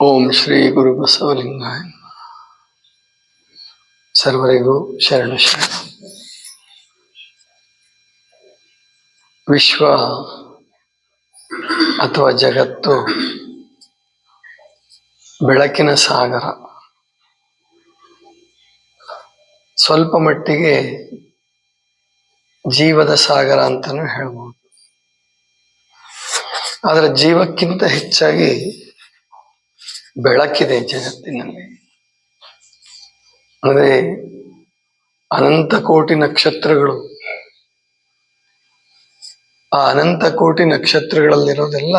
ಓಂ ಶ್ರೀ ಗುರು ಬಸವಲಿಂಗಾಯ. ಸರ್ವರಿಗೂ ಶರಣ ಶರಣ. ವಿಶ್ವ ಅಥವಾ ಜಗತ್ತು ಬೆಳಕಿನ ಸಾಗರ. ಸ್ವಲ್ಪ ಮಟ್ಟಿಗೆ ಜೀವದ ಸಾಗರ ಅಂತಾನೂ ಹೇಳ್ಬೋದು. ಆದರೆ ಜೀವಕ್ಕಿಂತ ಹೆಚ್ಚಾಗಿ ಬೆಳಕಿದೆ ಜಗತ್ತಿನಲ್ಲಿ. ಅಂದರೆ ಅನಂತ ಕೋಟಿ ನಕ್ಷತ್ರಗಳು, ಆ ಅನಂತ ಕೋಟಿ ನಕ್ಷತ್ರಗಳಲ್ಲಿರೋದೆಲ್ಲ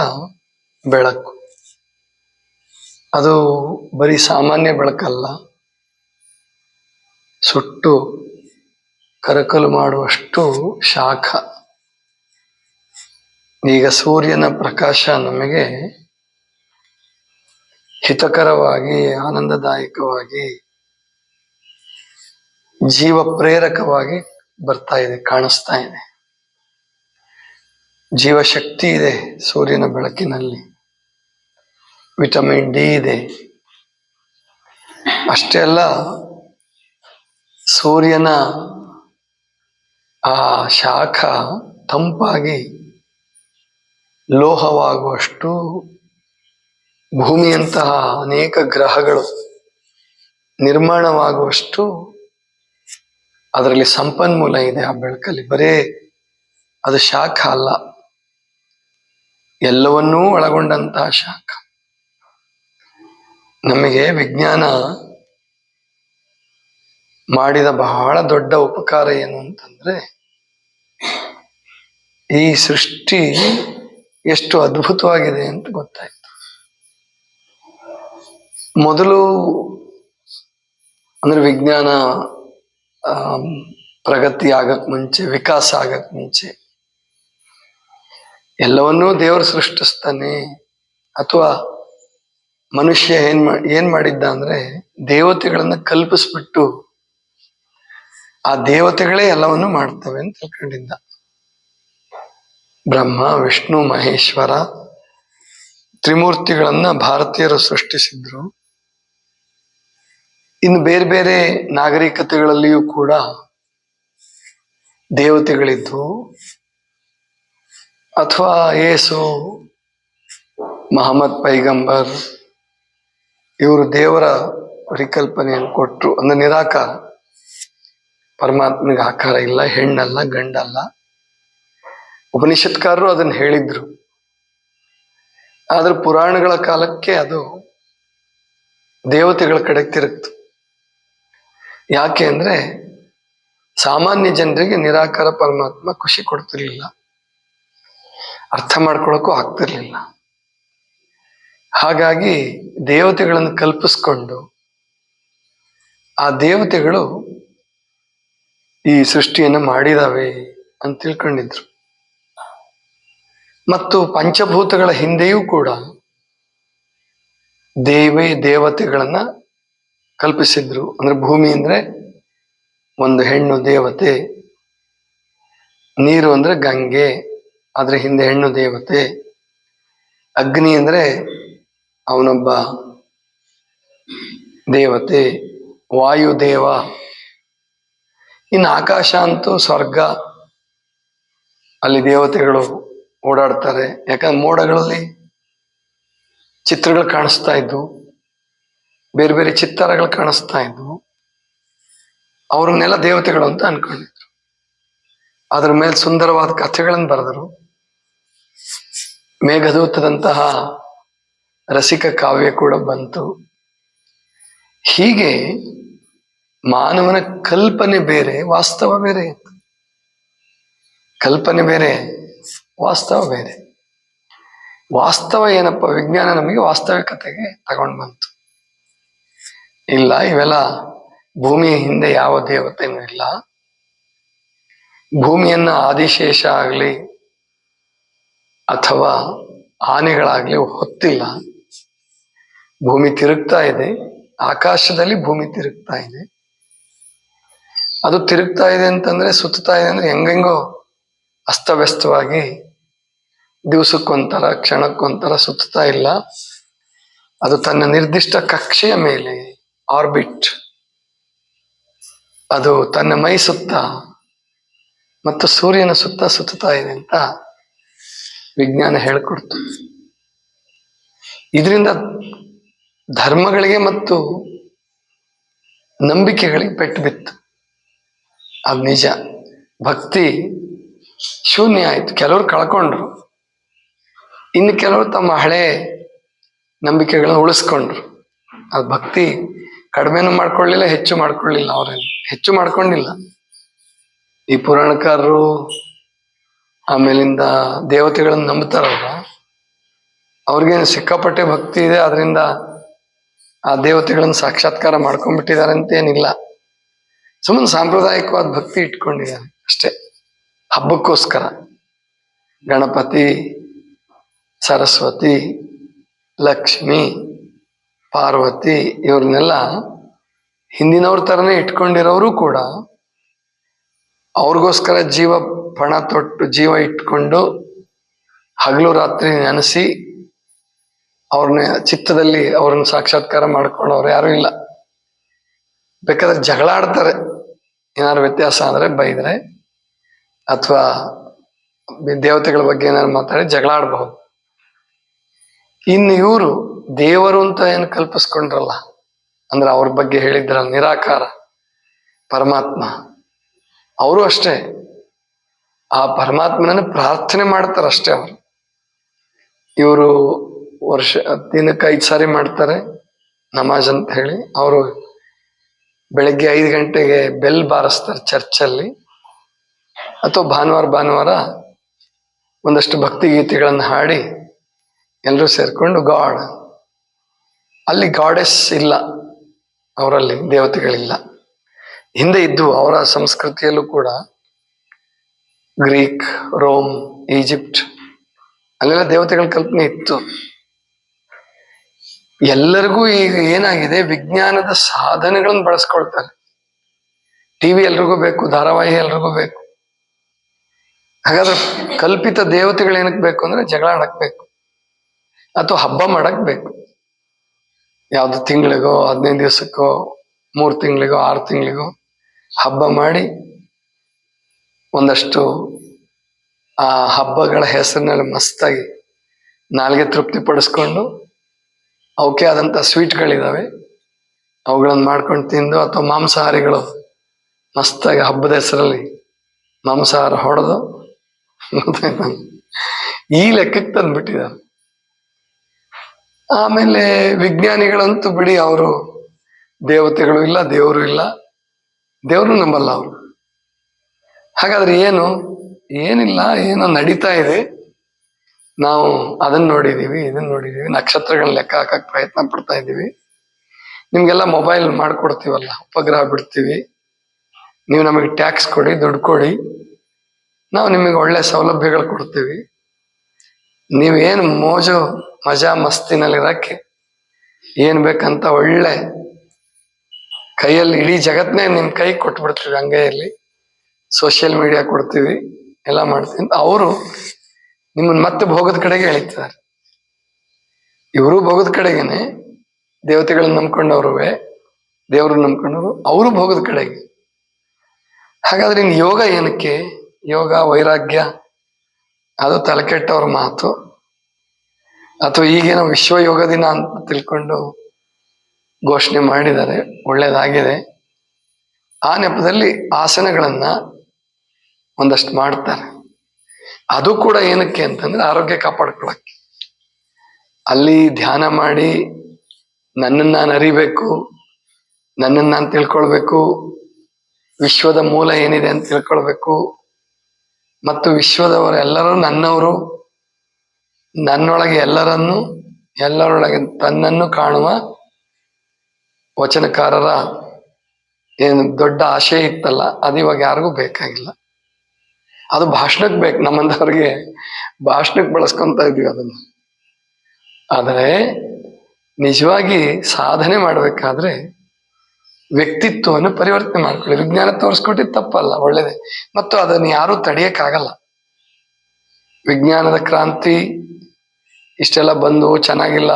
ಬೆಳಕು. ಅದು ಬರೀ ಸಾಮಾನ್ಯ ಬೆಳಕಲ್ಲ, ಸುಟ್ಟು ಕರಕಲು ಮಾಡುವಷ್ಟು ಶಾಖ. ಈಗ ಸೂರ್ಯನ ಪ್ರಕಾಶ ನಮಗೆ ಹಿತಕರವಾಗಿ, ಆನಂದದಾಯಕವಾಗಿ, ಜೀವ ಪ್ರೇರಕವಾಗಿ ಬರ್ತಾ ಇದೆ, ಕಾಣಿಸ್ತಾ ಇದೆ. ಜೀವಶಕ್ತಿ ಇದೆ ಸೂರ್ಯನ ಬೆಳಕಿನಲ್ಲಿ, ವಿಟಮಿನ್ ಡಿ ಇದೆ. ಅಷ್ಟೇ ಅಲ್ಲ, ಸೂರ್ಯನ ಆ ಶಾಖ ತಂಪಾಗಿ ಲೋಹವಾಗುವಷ್ಟು ಭೂಮಿಯಂತಹ ಅನೇಕ ಗ್ರಹಗಳು ನಿರ್ಮಾಣವಾಗುವಷ್ಟು ಅದರಲ್ಲಿ ಸಂಪನ್ಮೂಲ ಇದೆ. ಆ ಬೆಳಕಲ್ಲಿ ಬರೇ ಅದು ಶಾಖ ಅಲ್ಲ, ಎಲ್ಲವನ್ನೂ ಒಳಗೊಂಡಂತಹ ಶಾಖ. ನಮಗೆ ವಿಜ್ಞಾನ ಮಾಡಿದ ಬಹಳ ದೊಡ್ಡ ಉಪಕಾರ ಏನು ಅಂತಂದ್ರೆ, ಈ ಸೃಷ್ಟಿ ಎಷ್ಟು ಅದ್ಭುತವಾಗಿದೆ ಅಂತ ಗೊತ್ತಾಯ್ತು. ಮೊದಲು ಅಂದ್ರೆ ವಿಜ್ಞಾನ ಪ್ರಗತಿ ಆಗಕ್ ಮುಂಚೆ, ವಿಕಾಸ ಆಗಕ್ ಮುಂಚೆ ಎಲ್ಲವನ್ನೂ ದೇವರು ಸೃಷ್ಟಿಸ್ತಾನೆ. ಅಥವಾ ಮನುಷ್ಯ ಏನ್ ಮಾಡಿದ್ದ ಅಂದ್ರೆ, ದೇವತೆಗಳನ್ನ ಕಲ್ಪಿಸ್ಬಿಟ್ಟು ಆ ದೇವತೆಗಳೇ ಎಲ್ಲವನ್ನೂ ಮಾಡ್ತವೆ ಅಂತ ತಿಳ್ಕೊಂಡಿದ್ದ. ಬ್ರಹ್ಮ, ವಿಷ್ಣು, ಮಹೇಶ್ವರ ತ್ರಿಮೂರ್ತಿಗಳನ್ನ ಭಾರತೀಯರು ಸೃಷ್ಟಿಸಿದ್ರು. ಇನ್ನು ಬೇರೆ ಬೇರೆ ನಾಗರಿಕತೆಗಳಲ್ಲಿಯೂ ಕೂಡ ದೇವತೆಗಳಿದ್ವು. ಅಥವಾ ಯೇಸು, ಮಹಮ್ಮದ್ ಪೈಗಂಬರ್ ಇವರು ದೇವರ ಪರಿಕಲ್ಪನೆಯನ್ನು ಕೊಟ್ಟರು. ಅಂದ್ರೆ ನಿರಾಕಾರ, ಪರಮಾತ್ಮನಿಗೆ ಆಕಾರ ಇಲ್ಲ, ಹೆಣ್ಣಲ್ಲ, ಗಂಡಲ್ಲ. ಉಪನಿಷತ್ಕಾರರು ಅದನ್ನು ಹೇಳಿದ್ರು. ಆದ್ರೆ ಪುರಾಣಗಳ ಕಾಲಕ್ಕೆ ಅದು ದೇವತೆಗಳ ಕಡೆ ತಿರುಗ್ತು. ಯಾಕೆ ಅಂದ್ರೆ ಸಾಮಾನ್ಯ ಜನರಿಗೆ ನಿರಾಕಾರ ಪರಮಾತ್ಮ ಖುಷಿ ಕೊಡ್ತಿರ್ಲಿಲ್ಲ, ಅರ್ಥ ಮಾಡ್ಕೊಳಕ್ಕೂ ಆಗ್ತಿರ್ಲಿಲ್ಲ. ಹಾಗಾಗಿ ದೇವತೆಗಳನ್ನು ಕಲ್ಪಿಸ್ಕೊಂಡು ಆ ದೇವತೆಗಳು ಈ ಸೃಷ್ಟಿಯನ್ನು ಮಾಡಿದಾವೆ ಅಂತ ತಿಳ್ಕೊಂಡಿದ್ರು. ಮತ್ತು ಪಂಚಭೂತಗಳ ಹಿಂದೆಯೂ ಕೂಡ ದೇವತೆಗಳನ್ನ ಕಲ್ಪಿಸಿದ್ರು. ಅಂದ್ರೆ ಭೂಮಿ ಅಂದ್ರೆ ಒಂದು ಹೆಣ್ಣು ದೇವತೆ, ನೀರು ಅಂದ್ರೆ ಗಂಗೆ, ಅದ್ರ ಹಿಂದೆ ಹೆಣ್ಣು ದೇವತೆ, ಅಗ್ನಿ ಅಂದ್ರೆ ಅವನೊಬ್ಬ ದೇವತೆ, ವಾಯುದೇವ. ಇನ್ನು ಆಕಾಶ ಅಂತೂ ಸ್ವರ್ಗ, ಅಲ್ಲಿ ದೇವತೆಗಳು ಓಡಾಡ್ತಾರೆ. ಯಾಕಂದ್ರೆ ಮೋಡಗಳಲ್ಲಿ ಚಿತ್ರಗಳು ಕಾಣಿಸ್ತಾ ಇದ್ವು, ಬೇರೆ ಬೇರೆ ಚಿತ್ತಾರಗಳು ಕಾಣಿಸ್ತಾ ಇದ್ವು. ಅವ್ರನ್ನೆಲ್ಲ ದೇವತೆಗಳು ಅಂತ ಅನ್ಕೊಂಡಿದ್ರು. ಅದ್ರ ಮೇಲೆ ಸುಂದರವಾದ ಕಥೆಗಳನ್ನು ಬರೆದರು. ಮೇಘದೂತದಂತಹ ರಸಿಕ ಕಾವ್ಯ ಕೂಡ ಬಂತು. ಹೀಗೆ ಮಾನವನ ಕಲ್ಪನೆ ಬೇರೆ, ವಾಸ್ತವ ಬೇರೆ. ಕಲ್ಪನೆ ಬೇರೆ, ವಾಸ್ತವ ಬೇರೆ. ವಾಸ್ತವ ಏನಪ್ಪ, ವಿಜ್ಞಾನ ನಮಗೆ ವಾಸ್ತವಿಕತೆಗೆ ತಗೊಂಡು ಬಂತು. ಇಲ್ಲ, ಇವೆಲ್ಲ ಭೂಮಿಯ ಹಿಂದೆ ಯಾವ ದೇವತೆನೂ ಇಲ್ಲ, ಭೂಮಿಯನ್ನ ಆದಿಶೇಷ ಆಗ್ಲಿ ಅಥವಾ ಆನೆಗಳಾಗ್ಲಿ ಹೊತ್ತಿಲ್ಲ. ಭೂಮಿ ತಿರುಗ್ತಾ ಇದೆ, ಆಕಾಶದಲ್ಲಿ ಭೂಮಿ ತಿರುಗ್ತಾ ಇದೆ. ಅದು ತಿರುಗ್ತಾ ಇದೆ ಅಂತಂದ್ರೆ, ಸುತ್ತಾ ಇದೆ ಅಂದ್ರೆ ಹೆಂಗೆಂಗೋ ಅಸ್ತವ್ಯಸ್ತವಾಗಿ ದಿವಸಕ್ಕೊಂಥರ, ಕ್ಷಣಕ್ಕೊಂಥರ ಸುತ್ತಾ ಇಲ್ಲ. ಅದು ತನ್ನ ನಿರ್ದಿಷ್ಟ ಕಕ್ಷೆಯ ಮೇಲೆ ಆರ್ಬಿಟ್, ಅದು ತನ್ನ ಮೈ ಸುತ್ತ ಮತ್ತು ಸೂರ್ಯನ ಸುತ್ತ ಸುತ್ತುತ್ತಾ ಇದೆ ಅಂತ ವಿಜ್ಞಾನ ಹೇಳಿಕೊಡ್ತು. ಇದರಿಂದ ಧರ್ಮಗಳಿಗೆ ಮತ್ತು ನಂಬಿಕೆಗಳಿಗೆ ಪೆಟ್ಟು ಬಿತ್ತು. ಅದು ನಿಜ. ಭಕ್ತಿ ಶೂನ್ಯ ಆಯ್ತು. ಕೆಲವರು ಕಳ್ಕೊಂಡ್ರು, ಇನ್ನು ಕೆಲವರು ತಮ್ಮ ಹಳೆ ನಂಬಿಕೆಗಳನ್ನ ಉಳಿಸ್ಕೊಂಡ್ರು. ಅದು ಭಕ್ತಿ ಕಡಿಮೆನೂ ಮಾಡ್ಕೊಳ್ಳಿಲ್ಲ, ಹೆಚ್ಚು ಮಾಡ್ಕೊಳ್ಳಿಲ್ಲ. ಅವ್ರೇನು ಹೆಚ್ಚು ಮಾಡ್ಕೊಂಡಿಲ್ಲ. ಈ ಪುರಾಣಕಾರರು ಆಮೇಲಿಂದ ದೇವತೆಗಳನ್ನ ನಂಬ್ತಾರಲ್ಲ, ಅವ್ರಿಗೇನು ಸಿಕ್ಕಾಪಟ್ಟೆ ಭಕ್ತಿ ಇದೆ, ಅದರಿಂದ ಆ ದೇವತೆಗಳನ್ನ ಸಾಕ್ಷಾತ್ಕಾರ ಮಾಡ್ಕೊಂಡ್ಬಿಟ್ಟಿದ್ದಾರೆ ಅಂತೇನಿಲ್ಲ. ಸುಮ್ಮನೆ ಸಾಂಪ್ರದಾಯಿಕವಾದ ಭಕ್ತಿ ಇಟ್ಕೊಂಡಿದ್ದಾರೆ ಅಷ್ಟೇ, ಹಬ್ಬಕ್ಕೋಸ್ಕರ. ಗಣಪತಿ, ಸರಸ್ವತಿ, ಲಕ್ಷ್ಮಿ, ಪಾರ್ವತಿ ಇವ್ರನ್ನೆಲ್ಲ ಹಿಂದಿನವ್ರ ಥರನೇ ಇಟ್ಕೊಂಡಿರೋರು ಕೂಡ ಅವ್ರಿಗೋಸ್ಕರ ಜೀವ ಪಣ ತೊಟ್ಟು, ಜೀವ ಇಟ್ಕೊಂಡು ಹಗಲು ರಾತ್ರಿ ನೆನೆಸಿ ಅವ್ರನ್ನ ಚಿತ್ತದಲ್ಲಿ ಅವ್ರನ್ನ ಸಾಕ್ಷಾತ್ಕಾರ ಮಾಡ್ಕೊಂಡವ್ರು ಯಾರು ಇಲ್ಲ. ಬೇಕಾದ್ರೆ ಜಗಳ ಆಡ್ತಾರೆ, ಏನಾದ್ರು ವ್ಯತ್ಯಾಸ ಅಂದ್ರೆ ಬೈದ್ರೆ, ಅಥವಾ ದೇವತೆಗಳ ಬಗ್ಗೆ ಏನಾದ್ರು ಮಾತಾಡಿ ಜಗಳ ಆಡಬಹುದು. ಇನ್ನು ಇವರು ದೇವರು ಅಂತ ಏನು ಕಲ್ಪಿಸ್ಕೊಂಡ್ರಲ್ಲ, ಅಂದ್ರೆ ಅವ್ರ ಬಗ್ಗೆ ಹೇಳಿದ್ರಲ್ಲ, ನಿರಾಕಾರ ಪರಮಾತ್ಮ, ಅವರು ಅಷ್ಟೇ ಆ ಪರಮಾತ್ಮನನ್ನು ಪ್ರಾರ್ಥನೆ ಮಾಡ್ತಾರಷ್ಟೇ. ಇವರು ದಿನಕ್ಕೆ 5 ಸಾರಿ ಮಾಡ್ತಾರೆ ನಮಾಜ್ ಅಂತ ಹೇಳಿ. ಅವರು ಬೆಳಗ್ಗೆ 5 ಗಂಟೆಗೆ ಬೆಲ್ ಬಾರಿಸ್ತಾರೆ ಚರ್ಚಲ್ಲಿ, ಅಥವಾ ಭಾನುವಾರ ಒಂದಷ್ಟು ಭಕ್ತಿ ಗೀತೆಗಳನ್ನು ಹಾಡಿ ಎಲ್ಲರೂ ಸೇರ್ಕೊಂಡು ಗಾಡ್, ಅಲ್ಲಿ ಗಾಡೆಸ್ ಇಲ್ಲ, ಅವರಲ್ಲಿ ದೇವತೆಗಳಿಲ್ಲ. ಹಿಂದೆ ಇದ್ದು ಅವರ ಸಂಸ್ಕೃತಿಯಲ್ಲೂ ಕೂಡ, ಗ್ರೀಕ್, ರೋಮ್, ಈಜಿಪ್ಟ್ ಅಲ್ಲೆಲ್ಲ ದೇವತೆಗಳ ಕಲ್ಪನೆ ಇತ್ತು. ಎಲ್ಲರಿಗೂ ಈಗ ಏನಾಗಿದೆ, ವಿಜ್ಞಾನದ ಸಾಧನೆಗಳನ್ನು ಬಳಸ್ಕೊಳ್ತಾರೆ. ಟಿವಿ ಎಲ್ರಿಗೂ ಬೇಕು, ಧಾರಾವಾಹಿ ಎಲ್ರಿಗೂ ಬೇಕು. ಹಾಗಾದ್ರೆ ಕಲ್ಪಿತ ದೇವತೆಗಳು ಏನಕ್ಕೆ ಬೇಕು ಅಂದ್ರೆ ಜಗಳ ಆಡಕ್ ಬೇಕು, ಅಥವಾ ಹಬ್ಬ ಮಾಡಕ್ ಬೇಕು. ಯಾವ್ದು ತಿಂಗಳಿಗೋ, 15 ದಿವಸಕ್ಕೋ, 3 ತಿಂಗಳಿಗೋ, 6 ತಿಂಗಳಿಗೋ ಹಬ್ಬ ಮಾಡಿ ಒಂದಷ್ಟು ಆ ಹಬ್ಬಗಳ ಹೆಸರಿನಲ್ಲಿ ಮಸ್ತಾಗಿ ನಾಲ್ಗೆ ತೃಪ್ತಿ ಪಡಿಸ್ಕೊಂಡು, ಅವಕ್ಕೆ ಆದಂಥ ಸ್ವೀಟ್ಗಳಿದಾವೆ, ಅವುಗಳನ್ನು ಮಾಡ್ಕೊಂಡು ತಿಂದು, ಅಥವಾ ಮಾಂಸಾಹಾರಿಗಳು ಮಸ್ತಾಗಿ ಹಬ್ಬದ ಹೆಸರಲ್ಲಿ ಮಾಂಸಾಹಾರ ಹೊಡೆದು ಈ ಲೆಕ್ಕಕ್ಕೆ ತಂದ್ಬಿಟ್ಟಿದ್ದಾರೆ. ಆಮೇಲೆ ವಿಜ್ಞಾನಿಗಳಂತೂ ಬಿಡಿ, ಅವರು ದೇವತೆಗಳು ಇಲ್ಲ, ದೇವರು ಇಲ್ಲ, ದೇವರು ನಂಬಲ್ಲ ಅವರು. ಹಾಗಾದ್ರೆ ಏನಿಲ್ಲ, ಏನೋ ನಡೀತಾ ಇದೆ, ನಾವು ಅದನ್ನ ನೋಡಿದೀವಿ, ಇದನ್ನ ನೋಡಿದೀವಿ, ನಕ್ಷತ್ರಗಳನ್ನ ಲೆಕ್ಕ ಹಾಕಕ್ ಪ್ರಯತ್ನ ಪಡ್ತಾ ಇದ್ದೀವಿ, ನಿಮ್ಗೆಲ್ಲ ಮೊಬೈಲ್ ಮಾಡ್ಕೊಡ್ತೀವಲ್ಲ, ಉಪಗ್ರಹ ಬಿಡ್ತೀವಿ, ನೀವು ನಮಗೆ ಟ್ಯಾಕ್ಸ್ ಕೊಡಿ, ದುಡ್ಡು ಕೊಡಿ, ನಾವು ನಿಮಗೆ ಒಳ್ಳೆ ಸೌಲಭ್ಯಗಳು ಕೊಡ್ತೀವಿ, ನೀವೇನು ಮೋಜು ಮಜಾ ಮಸ್ತಿನಲ್ಲಿರಕ್ಕೆ ಏನ್ ಬೇಕಂತ ಒಳ್ಳೆ ಕೈಯಲ್ಲಿ ಇಡೀ ಜಗತ್ನೇ ನಿಮ್ ಕೈ ಕೊಟ್ಬಿಡ್ತೀವಿ, ಅಂಗೈಯಲ್ಲಿ ಸೋಷಿಯಲ್ ಮೀಡಿಯಾ ಕೊಡ್ತೀವಿ, ಎಲ್ಲ ಮಾಡ್ತೀವಿ ಅಂತ ಅವರು ನಿಮ್ಮನ್ನ ಮತ್ತೆ ಭೋಗದ ಕಡೆಗೆ ಎಳಿತಾರೆ. ಇವರು ಭೋಗದ ಕಡೆಗೇನೆ, ದೇವತೆಗಳನ್ನ ನಂಬ್ಕೊಂಡವ್ರುವೆ, ದೇವ್ರನ್ನ ನಂಬ್ಕೊಂಡವ್ರು, ಅವರು ಭೋಗದ ಕಡೆಗೆ. ಹಾಗಾದ್ರೆ ಇನ್ನು ಯೋಗ ಏನಕ್ಕೆ? ಯೋಗ ವೈರಾಗ್ಯ ಅದು ತಲೆಕೆಟ್ಟವ್ರ ಮಾತು. ಅಥವಾ ಈಗೇನೋ ವಿಶ್ವ ಯೋಗ ದಿನ ಅಂತ ತಿಳ್ಕೊಂಡು ಘೋಷಣೆ ಮಾಡಿದ್ದಾರೆ, ಒಳ್ಳೇದಾಗಿದೆ. ಆ ನೆಪದಲ್ಲಿ ಆಸನಗಳನ್ನ ಒಂದಷ್ಟು ಮಾಡ್ತಾರೆ. ಅದು ಕೂಡ ಏನಕ್ಕೆ ಅಂತಂದ್ರೆ ಆರೋಗ್ಯ ಕಾಪಾಡ್ಕೊಳಕ್ಕೆ. ಅಲ್ಲಿ ಧ್ಯಾನ ಮಾಡಿ ನನ್ನನ್ನು ನಾನು ಅರಿಬೇಕು, ನನ್ನನ್ನು ನಾನು ತಿಳ್ಕೊಳ್ಬೇಕು, ವಿಶ್ವದ ಮೂಲ ಏನಿದೆ ಅಂತ ತಿಳ್ಕೊಳ್ಬೇಕು, ಮತ್ತು ವಿಶ್ವದವರೆಲ್ಲರೂ ನನ್ನವರು, ನನ್ನೊಳಗೆ ಎಲ್ಲರೊಳಗೆ ತನ್ನನ್ನು ಕಾಣುವ ವಚನಕಾರರ ಏನು ದೊಡ್ಡ ಆಶಯ ಇತ್ತಲ್ಲ, ಅದು ಇವಾಗ ಯಾರಿಗೂ ಬೇಕಾಗಿಲ್ಲ. ಅದು ಭಾಷಣಕ್ಕೆ ಬೇಕು, ನಮ್ಮಂದವ್ರಿಗೆ ಭಾಷಣಕ್ಕೆ ಬಳಸ್ಕೊಂತ ಇದ್ವಿ ಅದನ್ನು. ಆದರೆ ನಿಜವಾಗಿ ಸಾಧನೆ ಮಾಡಬೇಕಾದ್ರೆ ವ್ಯಕ್ತಿತ್ವವನ್ನು ಪರಿವರ್ತನೆ ಮಾಡ್ಕೊಳ್ಳಿ. ವಿಜ್ಞಾನ ತೋರಿಸ್ಕೊಟ್ಟಿದ್ದು ತಪ್ಪಲ್ಲ, ಒಳ್ಳೇದೇ, ಮತ್ತು ಅದನ್ನು ಯಾರೂ ತಡೆಯಕ್ಕಾಗಲ್ಲ. ವಿಜ್ಞಾನದ ಕ್ರಾಂತಿ ಇಷ್ಟೆಲ್ಲ ಬಂದು ಚೆನ್ನಾಗಿಲ್ಲ,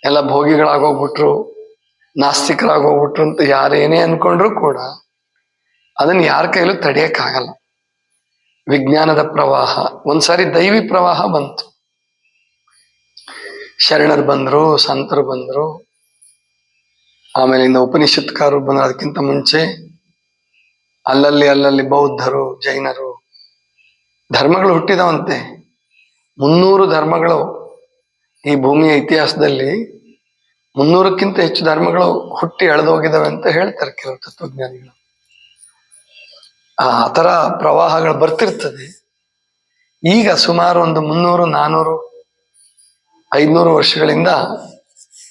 ಎಲ್ಲ ಭೋಗಿಗಳಾಗೋಗ್ಬಿಟ್ರು, ನಾಸ್ತಿಕರಾಗೋಗ್ಬಿಟ್ರು ಅಂತ ಯಾರೇನೇ ಅನ್ಕೊಂಡ್ರು ಕೂಡ ಅದನ್ನು ಯಾರ ಕೈಲೂ ತಡೆಯಕ್ಕಾಗಲ್ಲ. ವಿಜ್ಞಾನದ ಪ್ರವಾಹ, ಒಂದ್ಸಾರಿ ದೈವಿ ಪ್ರವಾಹ ಬಂತು. ಶರಣರು ಬಂದರು, ಸಂತರು ಬಂದರು, ಆಮೇಲಿಂದ ಉಪನಿಷತ್ಕಾರರು ಬಂದರು. ಅದಕ್ಕಿಂತ ಮುಂಚೆ ಅಲ್ಲಲ್ಲಿ ಬೌದ್ಧರು, ಜೈನರು, ಧರ್ಮಗಳು ಹುಟ್ಟಿದವಂತೆ. 300 ಧರ್ಮಗಳು ಈ ಭೂಮಿಯ ಇತಿಹಾಸದಲ್ಲಿ 300ಕ್ಕಿಂತ ಹೆಚ್ಚು ಧರ್ಮಗಳು ಹುಟ್ಟಿ ಎಳೆದೋಗಿದ್ದಾವೆ ಅಂತ ಹೇಳ್ತಾರೆ ಕೆಲವು ತತ್ವಜ್ಞಾನಿಗಳು. ಆ ಥರ ಪ್ರವಾಹಗಳು ಬರ್ತಿರ್ತದೆ. ಈಗ ಸುಮಾರು ಒಂದು 300, 400, 500 ವರ್ಷಗಳಿಂದ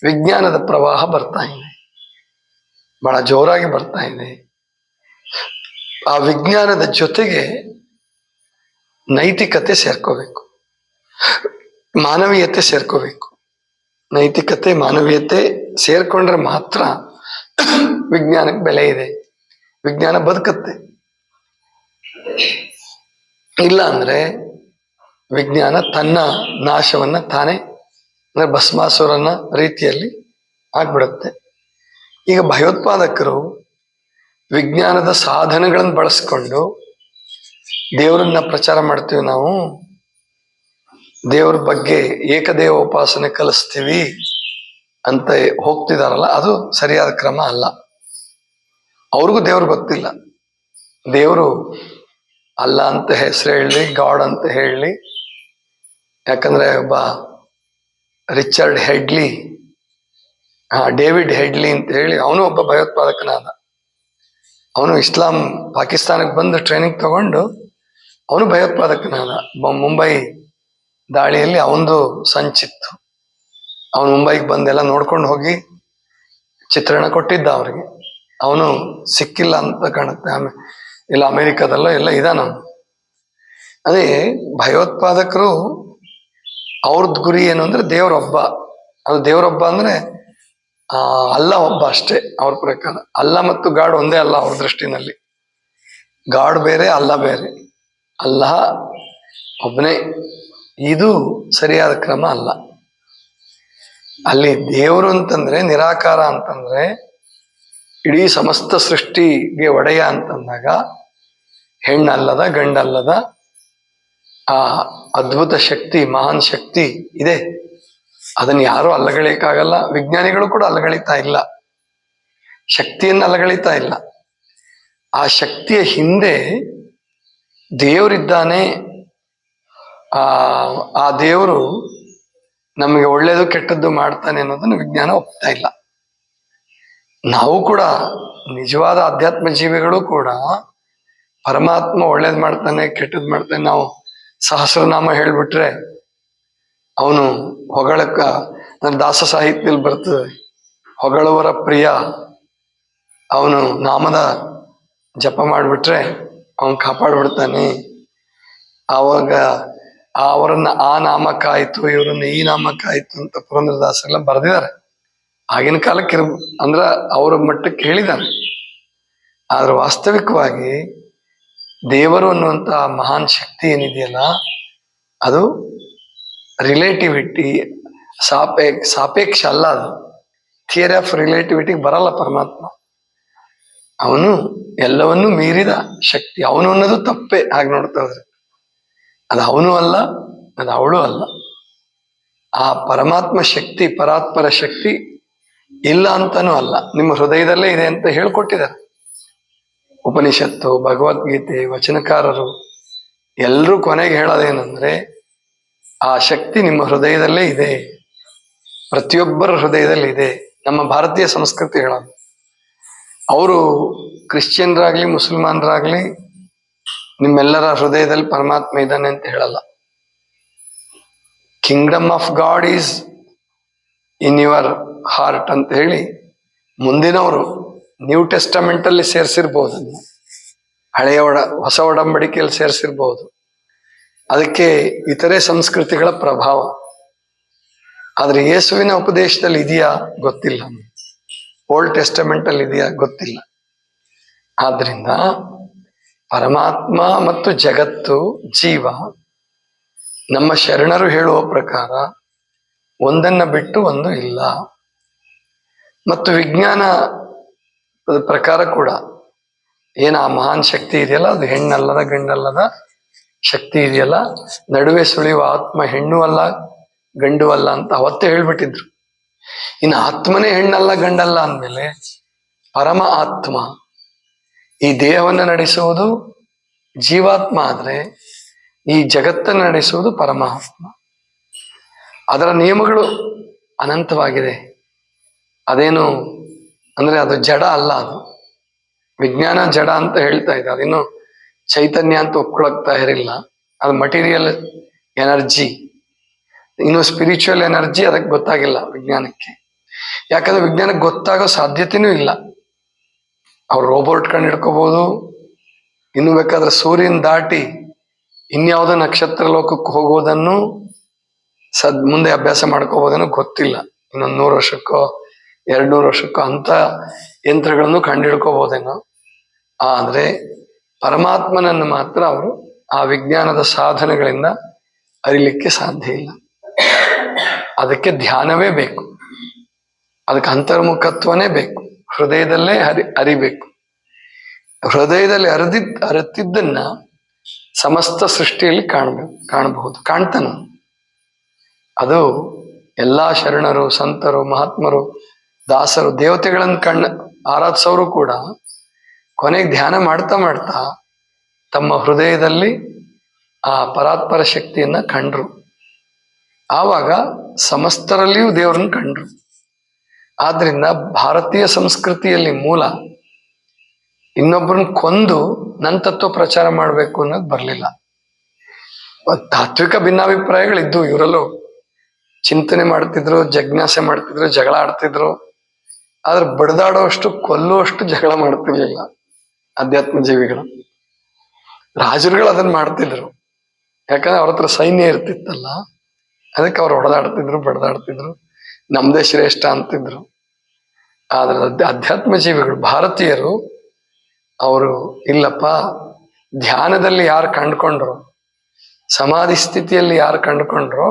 ವಿಜ್ಞಾನದ ಪ್ರವಾಹ ಬರ್ತಾ ಇದೆ, ಬಹಳ ಜೋರಾಗಿ ಬರ್ತಾ ಇದೆ. ಆ ವಿಜ್ಞಾನದ ಜೊತೆಗೆ ನೈತಿಕತೆ ಸೇರ್ಕೋಬೇಕು, ಮಾನವೀಯತೆ ಸೇರ್ಕೋಬೇಕು. ನೈತಿಕತೆ, ಮಾನವೀಯತೆ ಸೇರ್ಕೊಂಡ್ರೆ ಮಾತ್ರ ವಿಜ್ಞಾನಕ್ಕೆ ಬೆಲೆ ಇದೆ, ವಿಜ್ಞಾನ ಬದುಕತ್ತೆ. ಇಲ್ಲ ಅಂದ್ರೆ ವಿಜ್ಞಾನ ತನ್ನ ನಾಶವನ್ನ ತಾನೇ, ಅಂದ್ರೆ ಭಸ್ಮಾಸುರನ ರೀತಿಯಲ್ಲಿ ಆಗ್ಬಿಡುತ್ತೆ. ಈಗ ಭಯೋತ್ಪಾದಕರು ವಿಜ್ಞಾನದ ಸಾಧನಗಳನ್ನು ಬಳಸ್ಕೊಂಡು ದೇವರನ್ನ ಪ್ರಚಾರ ಮಾಡ್ತೀವಿ, ನಾವು ದೇವ್ರ ಬಗ್ಗೆ ಏಕದೇವ ಉಪಾಸನೆ ಕಲಿಸ್ತೀವಿ ಅಂತ ಹೋಗ್ತಿದಾರಲ್ಲ, ಅದು ಸರಿಯಾದ ಕ್ರಮ ಅಲ್ಲ. ಅವ್ರಿಗೂ ದೇವ್ರು ಗೊತ್ತಿಲ್ಲ. ದೇವರು ಅಲ್ಲ ಅಂತ ಹೆಸರು ಹೇಳಿ, ಗಾಡ್ ಅಂತ ಹೇಳಿ. ಯಾಕಂದ್ರೆ ಒಬ್ಬ ರಿಚರ್ಡ್ ಹೆಡ್ಲಿ, ಡೇವಿಡ್ ಹೆಡ್ಲಿ ಅಂತ ಹೇಳಿ, ಅವನು ಒಬ್ಬ ಭಯೋತ್ಪಾದಕನಾದ. ಅವನು ಇಸ್ಲಾಂ ಪಾಕಿಸ್ತಾನಕ್ಕೆ ಬಂದು ಟ್ರೈನಿಂಗ್ ತಗೊಂಡು ಅವನು ಭಯೋತ್ಪಾದಕನಾದ. ಮುಂಬೈ ದಾಳಿಯಲ್ಲಿ ಅವನದು ಸಂಚಿತ್ತು. ಅವನು ಮುಂಬೈಗೆ ಬಂದೆಲ್ಲ ನೋಡ್ಕೊಂಡು ಹೋಗಿ ಚಿತ್ರಣ ಕೊಟ್ಟಿದ್ದ ಅವ್ರಿಗೆ. ಅವನು ಸಿಕ್ಕಿಲ್ಲ ಅಂತ ಕಾಣುತ್ತೆ. ಆಮೇಲೆ ಇಲ್ಲ ಅಮೆರಿಕದಲ್ಲೋ ಎಲ್ಲ ಇದಾನ. ಅದೇ ಭಯೋತ್ಪಾದಕರು ಅವ್ರದ್ದು ಗುರಿ ಏನು ಅಂದ್ರೆ ದೇವರೊಬ್ಬ. ಅದು ದೇವರೊಬ್ಬ ಅಂದ್ರೆ ಅಲ್ಲ ಒಬ್ಬ ಅಷ್ಟೇ ಅವ್ರ ಪ್ರಕಾರ. ಅಲ್ಲ ಮತ್ತು ಗಾಡ್ ಒಂದೇ ಅಲ್ಲ ಅವ್ರ ದೃಷ್ಟಿನಲ್ಲಿ. ಗಾಡ್ ಬೇರೆ, ಅಲ್ಲ ಬೇರೆ. ಅಲ್ಲ ಒಬ್ಬನೇ. ಇದು ಸರಿಯಾದ ಕ್ರಮ ಅಲ್ಲ. ಅಲ್ಲಿ ದೇವರು ಅಂತಂದ್ರೆ ನಿರಾಕಾರ ಅಂತಂದ್ರೆ ಇಡೀ ಸಮಸ್ತ ಸೃಷ್ಟಿಗೆ ಒಡೆಯ ಅಂತಂದಾಗ ಹೆಣ್ಣಲ್ಲದ ಗಂಡಲ್ಲದ ಆ ಅದ್ಭುತ ಶಕ್ತಿ, ಮಹಾನ್ ಶಕ್ತಿ ಇದೆ. ಅದನ್ನು ಯಾರು ಅಲ್ಲಗಳಿಯಕ್ಕಾಗಲ್ಲ. ವಿಜ್ಞಾನಿಗಳು ಕೂಡ ಅಲ್ಲಗಳಿತಾ ಇಲ್ಲ, ಶಕ್ತಿಯನ್ನು ಅಲ್ಲಗಳಿತಾ ಇಲ್ಲ. ಆ ಶಕ್ತಿಯ ಹಿಂದೆ ದೇವರಿದ್ದಾನೆ. ಆ ದೇವರು ನಮಗೆ ಒಳ್ಳೇದು ಕೆಟ್ಟದ್ದು ಮಾಡ್ತಾನೆ ಅನ್ನೋದನ್ನು ವಿಜ್ಞಾನ ಒಪ್ತಾ ಇಲ್ಲ. ನಾವು ಕೂಡ ನಿಜವಾದ ಆಧ್ಯಾತ್ಮ ಜೀವಿಗಳು ಕೂಡ ಪರಮಾತ್ಮ ಒಳ್ಳೇದು ಮಾಡ್ತಾನೆ, ಕೆಟ್ಟದ್ದು ಮಾಡ್ತಾನೆ. ನಾವು ಸಹಸ್ರನಾಮ ಹೇಳ್ಬಿಟ್ರೆ ಅವನು ಹೊಗಳಕ್ಕ, ನನ್ನ ದಾಸ ಸಾಹಿತ್ಯದಲ್ಲಿ ಬರ್ತದೆ, ಹೊಗಳುವರ ಪ್ರಿಯ. ಅವನು ನಾಮದ ಜಪ ಮಾಡಿಬಿಟ್ರೆ ಅವನು ಕಾಪಾಡ್ಬಿಡ್ತಾನೆ. ಆವಾಗ ಅವರನ್ನ ಆ ನಾಮಕ್ಕಾಯ್ತು, ಇವರನ್ನ ಈ ನಾಮಕ್ಕಾಯ್ತು ಅಂತ ಪುರಂದರದಾಸರೆಲ್ಲ ಬರೆದಿದ್ದಾರೆ. ಆಗಿನ ಕಾಲಕ್ಕೆ ಅಂದ್ರ ಅವರ ಮಟ್ಟಕ್ಕೆ ಹೇಳಿದ್ದಾರೆ. ಆದ್ರೆ ವಾಸ್ತವಿಕವಾಗಿ ದೇವರು ಅನ್ನುವಂತ ಮಹಾನ್ ಶಕ್ತಿ ಏನಿದೆಯಲ್ಲ, ಅದು ರಿಲೇಟಿವಿಟಿ, ಸಾಪೇಕ್ಷ ಅಲ್ಲ. ಅದು ಥಿಯರಿ ಆಫ್ ರಿಲೇಟಿವಿಟಿಗೆ ಬರಲ್ಲ ಪರಮಾತ್ಮ. ಅವನು ಎಲ್ಲವನ್ನೂ ಮೀರಿದ ಶಕ್ತಿ. ಅವನು ಅನ್ನೋದು ತಪ್ಪೇ ಹಾಗೆ ನೋಡ್ತಾ ಇದ್ರೆ. ಅದು ಅವನು ಅಲ್ಲ, ಅದು ಅವಳು ಅಲ್ಲ. ಆ ಪರಮಾತ್ಮ ಶಕ್ತಿ, ಪರಾತ್ಪರ ಶಕ್ತಿ ಇಲ್ಲ ಅಂತಾನೂ ಅಲ್ಲ, ನಿಮ್ಮ ಹೃದಯದಲ್ಲೇ ಇದೆ ಅಂತ ಹೇಳ್ಕೊಟ್ಟಿದ್ದಾರೆ ಉಪನಿಷತ್ತು, ಭಗವದ್ಗೀತೆ, ವಚನಕಾರರು ಎಲ್ಲರೂ ಕೊನೆಗೆ ಹೇಳೋದೇನಂದ್ರೆ ಆ ಶಕ್ತಿ ನಿಮ್ಮ ಹೃದಯದಲ್ಲೇ ಇದೆ, ಪ್ರತಿಯೊಬ್ಬರ ಹೃದಯದಲ್ಲಿ ಇದೆ. ನಮ್ಮ ಭಾರತೀಯ ಸಂಸ್ಕೃತಿ ಹೇಳೋದು. ಅವರು ಕ್ರಿಶ್ಚಿಯನ್ರಾಗ್ಲಿ ಮುಸಲ್ಮಾನರಾಗ್ಲಿ ನಿಮ್ಮೆಲ್ಲರ ಹೃದಯದಲ್ಲಿ ಪರಮಾತ್ಮ ಇದ್ದಾನೆ ಅಂತ ಹೇಳಲ್ಲ. Kingdom of god is in your heart ಅಂತ ಹೇಳಿ ಮುಂದಿನವರು ನ್ಯೂ ಟೆಸ್ಟಮೆಂಟ್ ಅಲ್ಲಿ ಸೇರಿಸಿರ್ಬೋದು, ಹೊಸ ಒಡಂಬಡಿಕೆಯಲ್ಲಿ ಸೇರಿಸಿರ್ಬೋದು. ಅದಕ್ಕೆ ಇತರೆ ಸಂಸ್ಕೃತಿಗಳ ಪ್ರಭಾವ. ಆದ್ರೆ ಯೇಸುವಿನ ಉಪದೇಶದಲ್ಲಿ ಇದೆಯಾ ಗೊತ್ತಿಲ್ಲ, ಓಲ್ಡ್ ಟೆಸ್ಟಮೆಂಟ್ ಅಲ್ಲಿ ಇದೆಯಾ ಗೊತ್ತಿಲ್ಲ. ಆದ್ರಿಂದ ಪರಮಾತ್ಮ ಮತ್ತು ಜಗತ್ತು, ಜೀವ, ನಮ್ಮ ಶರಣರು ಹೇಳುವ ಪ್ರಕಾರ ಒಂದನ್ನ ಬಿಟ್ಟು ಒಂದು ಇಲ್ಲ. ಮತ್ತು ವಿಜ್ಞಾನ ಪ್ರಕಾರ ಕೂಡ ಏನ ಆ ಮಹಾನ್ ಶಕ್ತಿ ಇದೆಯಲ್ಲ, ಅದು ಹೆಣ್ಣಲ್ಲದ ಗಂಡಲ್ಲದ ಶಕ್ತಿ ಇದೆಯಲ್ಲ, ನಡುವೆ ಸುಳಿಯುವ ಆತ್ಮ ಹೆಣ್ಣು ಅಲ್ಲ ಗಂಡು ಅಲ್ಲ ಅಂತ ಅವತ್ತೇ ಹೇಳ್ಬಿಟ್ಟಿದ್ರು. ಇನ್ನು ಆತ್ಮನೇ ಹೆಣ್ಣಲ್ಲ ಗಂಡಲ್ಲ ಅಂದಮೇಲೆ ಪರಮ ಆತ್ಮ ಈ ದೇಹವನ್ನು ನಡೆಸುವುದು ಜೀವಾತ್ಮ ಆದ್ರೆ ಈ ಜಗತ್ತನ್ನು ನಡೆಸುವುದು ಪರಮಾತ್ಮ. ಅದರ ನಿಯಮಗಳು ಅನಂತವಾಗಿದೆ. ಅದೇನು ಅಂದ್ರೆ ಅದು ಜಡ ಅಲ್ಲ. ಅದು ವಿಜ್ಞಾನ ಜಡ ಅಂತ ಹೇಳ್ತಾ ಇದೆ, ಅದಿನ್ನು ಚೈತನ್ಯ ಅಂತ ಒಪ್ಕೊಳಕ್ ತಯಾರಿಲ್ಲ. ಅದು ಮಟೀರಿಯಲ್ ಎನರ್ಜಿ, ಇನ್ನು ಸ್ಪಿರಿಚುವಲ್ ಎನರ್ಜಿ ಅದಕ್ಕೆ ಗೊತ್ತಾಗಿಲ್ಲ ವಿಜ್ಞಾನಕ್ಕೆ. ಯಾಕಂದ್ರೆ ವಿಜ್ಞಾನಕ್ಕೆ ಗೊತ್ತಾಗೋ ಸಾಧ್ಯತೆನೂ ಇಲ್ಲ. ಅವ್ರು ರೋಬೋಟ್ ಕಂಡು ಹಿಡ್ಕೋಬಹುದು, ಇನ್ನು ಬೇಕಾದ್ರೆ ಸೂರ್ಯನ ದಾಟಿ ಇನ್ಯಾವುದೋ ನಕ್ಷತ್ರ ಲೋಕಕ್ಕೆ ಹೋಗೋದನ್ನು ಮುಂದೆ ಅಭ್ಯಾಸ ಮಾಡ್ಕೋಬೋದನ್ನು ಗೊತ್ತಿಲ್ಲ. ಇನ್ನೊಂದು 100 ವರ್ಷಕ್ಕೋ 200 ವರ್ಷಕ್ಕೋ ಅಂತ ಯಂತ್ರಗಳನ್ನು ಕಂಡುಹಿಡ್ಕೋಬೋದೇನೋ. ಆದ್ರೆ ಪರಮಾತ್ಮನನ್ನು ಮಾತ್ರ ಅವರು ಆ ವಿಜ್ಞಾನದ ಸಾಧನಗಳಿಂದ ಅರಿಲಿಕ್ಕೆ ಸಾಧ್ಯ ಇಲ್ಲ. ಅದಕ್ಕೆ ಧ್ಯಾನವೇ ಬೇಕು, ಅದಕ್ಕೆ ಅಂತರ್ಮುಖತ್ವನೇ ಬೇಕು, ಹೃದಯದಲ್ಲೇ ಅರಿಬೇಕು. ಹೃದಯದಲ್ಲಿ ಅರಿತಿದ್ದನ್ನ ಸಮಸ್ತ ಸೃಷ್ಟಿಯಲ್ಲಿ ಕಾಣಬಹುದು, ಕಾಣ್ತಾನ. ಅದು ಎಲ್ಲಾ ಶರಣರು, ಸಂತರು, ಮಹಾತ್ಮರು, ದಾಸರು, ದೇವತೆಗಳನ್ನು ಆರಾಧಿಸೋರು ಕೂಡ ಕೊನೆಗೆ ಧ್ಯಾನ ಮಾಡ್ತಾ ಮಾಡ್ತಾ ತಮ್ಮ ಹೃದಯದಲ್ಲಿ ಆ ಪರಾತ್ಪರ ಶಕ್ತಿಯನ್ನ ಕಂಡ್ರು. ಆವಾಗ ಸಮಸ್ತರಲ್ಲಿಯೂ ದೇವರನ್ನು ಕಂಡ್ರು. ಆದ್ರಿಂದ ಭಾರತೀಯ ಸಂಸ್ಕೃತಿಯಲ್ಲಿ ಮೂಲ ಇನ್ನೊಬ್ಬರನ್ನ ಕೊಂದು ನನ್ನ ತತ್ವ ಪ್ರಚಾರ ಮಾಡಬೇಕು ಅನ್ನೋದು ಬರಲಿಲ್ಲ. ತಾತ್ವಿಕ ಭಿನ್ನಾಭಿಪ್ರಾಯಗಳಿದ್ದು, ಇವರಲ್ಲೂ ಚಿಂತನೆ ಮಾಡ್ತಿದ್ರು, ಜಿಜ್ಞಾಸೆ ಮಾಡ್ತಿದ್ರು, ಜಗಳ ಆಡ್ತಿದ್ರು. ಆದ್ರೆ ಬಡಿದಾಡೋಷ್ಟು ಕೊಲ್ಲುವಷ್ಟು ಜಗಳ ಮಾಡ್ತಿರ್ಲಿಲ್ಲ ಅಧ್ಯಾತ್ಮ ಜೀವಿಗಳು. ರಾಜರುಗಳು ಅದನ್ನ ಮಾಡ್ತಿದ್ರು, ಯಾಕಂದ್ರೆ ಅವ್ರ ಹತ್ರ ಸೈನ್ಯ ಇರ್ತಿತ್ತಲ್ಲ, ಅದಕ್ಕೆ ಅವ್ರು ಹೊಡೆದಾಡ್ತಿದ್ರು, ಬಡ್ದಾಡ್ತಿದ್ರು, ನಮ್ದೇ ಶ್ರೇಷ್ಠ ಅಂತಿದ್ರು. ಆದ್ರೆ ಅಧ್ಯಾತ್ಮ ಜೀವಿಗಳು ಭಾರತೀಯರು ಅವರು ಇಲ್ಲಪ್ಪ, ಧ್ಯಾನದಲ್ಲಿ ಯಾರು ಕಂಡುಕೊಂಡ್ರು, ಸಮಾಧಿ ಸ್ಥಿತಿಯಲ್ಲಿ ಯಾರು ಕಂಡುಕೊಂಡ್ರು,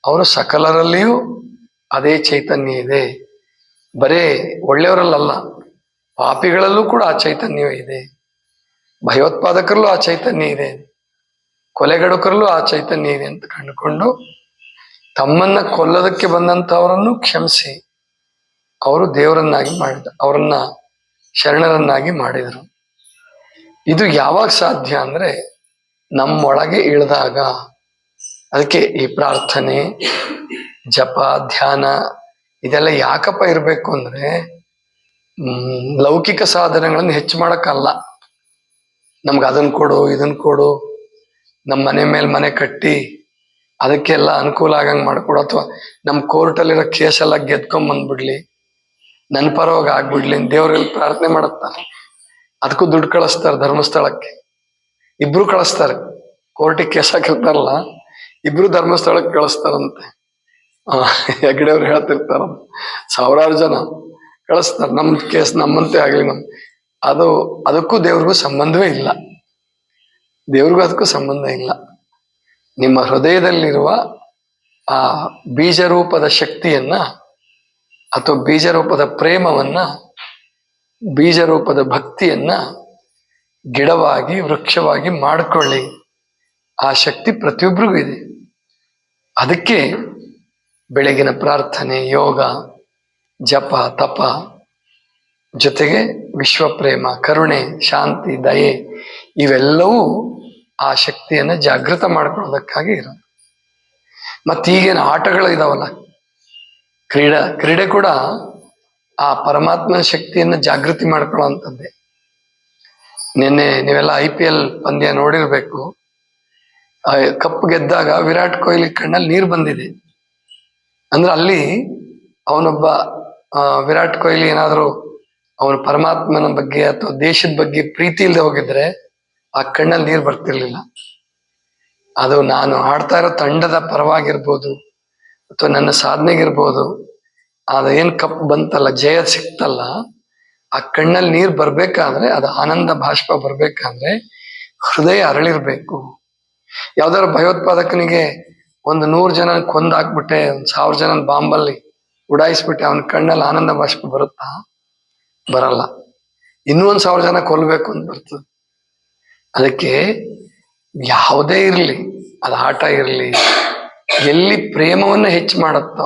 ಅವರು ಸಕಲರಲ್ಲಿಯೂ ಅದೇ ಚೈತನ್ಯ ಇದೆ. ಬರೇ ಒಳ್ಳೆಯವರಲ್ಲ, ಪಾಪಿಗಳಲ್ಲೂ ಕೂಡ ಆ ಚೈತನ್ಯವೇ ಇದೆ. ಭಯೋತ್ಪಾದಕರಲ್ಲೂ ಆ ಚೈತನ್ಯ ಇದೆ, ಕೊಲೆಗಡುಕರಲ್ಲೂ ಆ ಚೈತನ್ಯ ಇದೆ ಅಂತ ಕಂಡುಕೊಂಡು ತಮ್ಮನ್ನ ಕೊಲ್ಲೋದಕ್ಕೆ ಬಂದಂಥವರನ್ನು ಕ್ಷಮಿಸಿ ಅವರು ದೇವರನ್ನಾಗಿ ಅವರನ್ನ ಶರಣರನ್ನಾಗಿ ಮಾಡಿದರು. ಇದು ಯಾವಾಗ ಸಾಧ್ಯ ಅಂದ್ರೆ ನಮ್ಮೊಳಗೆ ಇಳಿದಾಗ. ಅದಕ್ಕೆ ಈ ಪ್ರಾರ್ಥನೆ, ಜಪ, ಧ್ಯಾನ ಇದೆಲ್ಲ ಯಾಕಪ್ಪ ಇರಬೇಕು ಅಂದ್ರೆ ಲೌಕಿಕ ಸಾಧನೆಗಳನ್ನು ಹೆಚ್ಚು ಮಾಡಕ್ಕಲ್ಲ. ನಮ್ಗೆ ಅದನ್ನ ಕೊಡು, ಇದನ್ನ ಕೊಡು, ನಮ್ಮ ಮನೆ ಮೇಲೆ ಮನೆ ಕಟ್ಟಿ ಅದಕ್ಕೆಲ್ಲ ಅನುಕೂಲ ಆಗಂಗೆ ಮಾಡ್ಕೊಡು, ಅಥವಾ ನಮ್ಮ ಕೋರ್ಟಲ್ಲಿರೋ ಕೇಸೆಲ್ಲ ಗೆದ್ಕೊಂಬಂದ್ಬಿಡ್ಲಿ, ನನ್ನ ಪರವಾಗಿ ಆಗ್ಬಿಡ್ಲಿ ದೇವ್ರಲ್ಲಿ ಪ್ರಾರ್ಥನೆ ಮಾಡುತ್ತಾರೆ. ಅದಕ್ಕೂ ದುಡ್ಡು ಕಳಿಸ್ತಾರೆ, ಧರ್ಮಸ್ಥಳಕ್ಕೆ ಇಬ್ರು ಕಳಿಸ್ತಾರೆ. ಕೋರ್ಟಿಗೆ ಕೇಸ್ ಹಾಕಿರ್ತಾರಲ್ಲ, ಇಬ್ರು ಧರ್ಮಸ್ಥಳಕ್ಕೆ ಕಳಿಸ್ತಾರಂತೆ. ಹೆಗ್ಡೆಯವ್ರು ಹೇಳ್ತಿರ್ತಾರ, ಸಾವಿರಾರು ಜನ ಕಳಿಸ್ತಾರೆ, ನಮ್ ಕೇಸ್ ನಮ್ಮಂತೆ ಆಗ್ಲಿ. ಅದಕ್ಕೂ ದೇವ್ರಿಗೂ ಸಂಬಂಧವೇ ಇಲ್ಲ, ದೇವ್ರಿಗೂ ಅದಕ್ಕೂ ಸಂಬಂಧ ಇಲ್ಲ. ನಿಮ್ಮ ಹೃದಯದಲ್ಲಿರುವ ಆ ಬೀಜರೂಪದ ಶಕ್ತಿಯನ್ನ ಅಥವಾ ಬೀಜರೂಪದ ಪ್ರೇಮವನ್ನ, ಬೀಜರೂಪದ ಭಕ್ತಿಯನ್ನ ಗಿಡವಾಗಿ ವೃಕ್ಷವಾಗಿ ಮಾಡಿಕೊಳ್ಳಿ. ಆ ಶಕ್ತಿ ಪ್ರತಿಯೊಬ್ಬರಿಗೂ ಇದೆ. ಅದಕ್ಕೆ ಬೆಳಗಿನ ಪ್ರಾರ್ಥನೆ, ಯೋಗ, ಜಪ, ತಪ ಜೊತೆಗೆ ವಿಶ್ವಪ್ರೇಮ, ಕರುಣೆ, ಶಾಂತಿ, ದಯೆ ಇವೆಲ್ಲವೂ ಆ ಶಕ್ತಿಯನ್ನ ಜಾಗೃತ ಮಾಡ್ಕೊಳ್ಳೋದಕ್ಕಾಗಿ ಇರೋದು. ಮತ್ತೀಗೇನು ಆಟಗಳು ಇದಾವಲ್ಲ, ಕ್ರೀಡೆ ಕೂಡ ಆ ಪರಮಾತ್ಮನ ಶಕ್ತಿಯನ್ನ ಜಾಗೃತಿ ಮಾಡ್ಕೊಳ್ಳೋವಂಥದ್ದೇ. ನಿನ್ನೆ ನೀವೆಲ್ಲ IPL ಪಂದ್ಯ ನೋಡಿರ್ಬೇಕು. ಕಪ್ ಗೆದ್ದಾಗ ವಿರಾಟ್ ಕೊಹ್ಲಿ ಕಣ್ಣಲ್ಲಿ ನೀರು ಬಂದಿದೆ. ಅಂದ್ರೆ ಅಲ್ಲಿ ಅವನೊಬ್ಬ ವಿರಾಟ್ ಕೊಹ್ಲಿ ಏನಾದ್ರು ಅವನ ಪರಮಾತ್ಮನ ಬಗ್ಗೆ ಅಥವಾ ದೇಶದ ಬಗ್ಗೆ ಪ್ರೀತಿ ಇಲ್ಲದೆ ಹೋಗಿದ್ರೆ ಆ ಕಣ್ಣಲ್ಲಿ ನೀರು ಬರ್ತಿರ್ಲಿಲ್ಲ. ಅದು ನಾನು ಆಡ್ತಾ ಇರೋ ತಂಡದ ಪರವಾಗಿರ್ಬೋದು ಅಥವಾ ನನ್ನ ಸಾಧನೆಗಿರ್ಬೋದು, ಅದೇನ್ ಕಪ್ ಬಂತಲ್ಲ, ಜಯ ಸಿಕ್ತಲ್ಲ, ಆ ಕಣ್ಣಲ್ಲಿ ನೀರು ಬರ್ಬೇಕಾದ್ರೆ, ಅದು ಆನಂದ ಬಾಷ್ಪ ಬರ್ಬೇಕಾದ್ರೆ ಹೃದಯ ಅರಳಿರ್ಬೇಕು. ಯಾವ್ದಾದ್ರು ಭಯೋತ್ಪಾದಕನಿಗೆ ಒಂದು 100 ಜನ ಕೊಂದಾಕ್ಬಿಟ್ಟೆ, 1000 ಜನ ಬಾಂಬಲ್ಲಿ ಉಡಾಯಿಸ್ಬಿಟ್ಟೆ, ಅವನ ಕಣ್ಣಲ್ಲಿ ಆನಂದ ಬಾಷ್ಪ ಬರುತ್ತಾ? ಬರಲ್ಲ. ಇನ್ನೂ 1000 ಜನ ಕೊಲ್ಬೇಕು ಅಂತ ಬರ್ತದೆ. ಅದಕ್ಕೆ ಯಾವುದೇ ಇರಲಿ, ಅದು ಆಟ ಇರಲಿ, ಎಲ್ಲಿ ಪ್ರೇಮವನ್ನು ಹೆಚ್ಚು ಮಾಡುತ್ತೋ,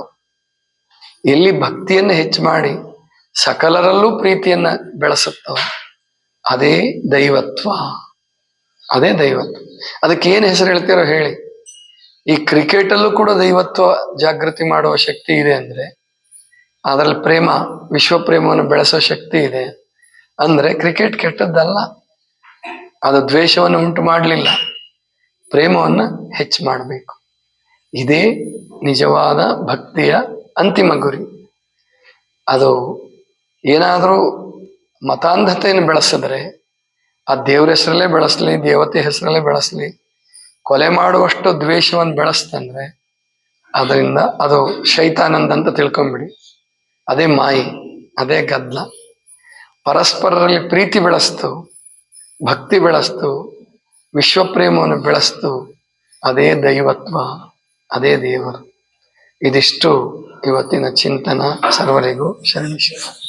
ಎಲ್ಲಿ ಭಕ್ತಿಯನ್ನು ಹೆಚ್ಚು ಮಾಡಿ ಸಕಲರಲ್ಲೂ ಪ್ರೀತಿಯನ್ನ ಬೆಳೆಸುತ್ತೋ, ಅದೇ ದೈವತ್ವ. ಅದೇ ದೈವತ್ವ. ಅದಕ್ಕೆ ಏನು ಹೆಸರು ಹೇಳ್ತೀರೋ ಹೇಳಿ. ಈ ಕ್ರಿಕೆಟಲ್ಲೂ ಕೂಡ ದೈವತ್ವ ಜಾಗೃತಿ ಮಾಡುವ ಶಕ್ತಿ ಇದೆ ಅಂದ್ರೆ, ಅದರಲ್ಲಿ ಪ್ರೇಮ, ವಿಶ್ವ ಪ್ರೇಮವನ್ನು ಬೆಳೆಸೋ ಶಕ್ತಿ ಇದೆ ಅಂದ್ರೆ ಕ್ರಿಕೆಟ್ ಕೆಟ್ಟದ್ದಲ್ಲ. ಅದು ದ್ವೇಷವನ್ನು ಉಂಟು ಮಾಡಲಿಲ್ಲ, ಪ್ರೇಮವನ್ನು ಹೆಚ್ಚು ಮಾಡಬೇಕು. ಇದೇ ನಿಜವಾದ ಭಕ್ತಿಯ ಅಂತಿಮ ಗುರಿ. ಅದು ಏನಾದರೂ ಮತಾಂಧತೆಯನ್ನು ಬೆಳೆಸಿದ್ರೆ, ಆ ದೇವ್ರ ಹೆಸರಲ್ಲೇ ಬೆಳೆಸಲಿ, ದೇವತೆ ಹೆಸರಲ್ಲೇ ಬೆಳೆಸಲಿ, ಕೊಲೆ ಮಾಡುವಷ್ಟು ದ್ವೇಷವನ್ನು ಬೆಳೆಸ್ತಂದ್ರೆ ಅದರಿಂದ ಅದು ಶೈತಾನಂದ ಅಂತ ತಿಳ್ಕೊಂಬಿಡಿ. ಅದೇ ಮಾಯಿ, ಅದೇ ಗದ್ದಲ. ಪರಸ್ಪರರಲ್ಲಿ ಪ್ರೀತಿ ಬೆಳೆಸ್ತು, ಭಕ್ತಿ ಬೆಳೆಸ್ತು, ವಿಶ್ವಪ್ರೇಮವನ್ನು ಬೆಳೆಸ್ತು, ಅದೇ ದೈವತ್ವ, ಅದೇ ದೇವರು. ಇದಿಷ್ಟು ಇವತ್ತಿನ ಚಿಂತನ. ಸರ್ವರಿಗೂ ಶರಣು.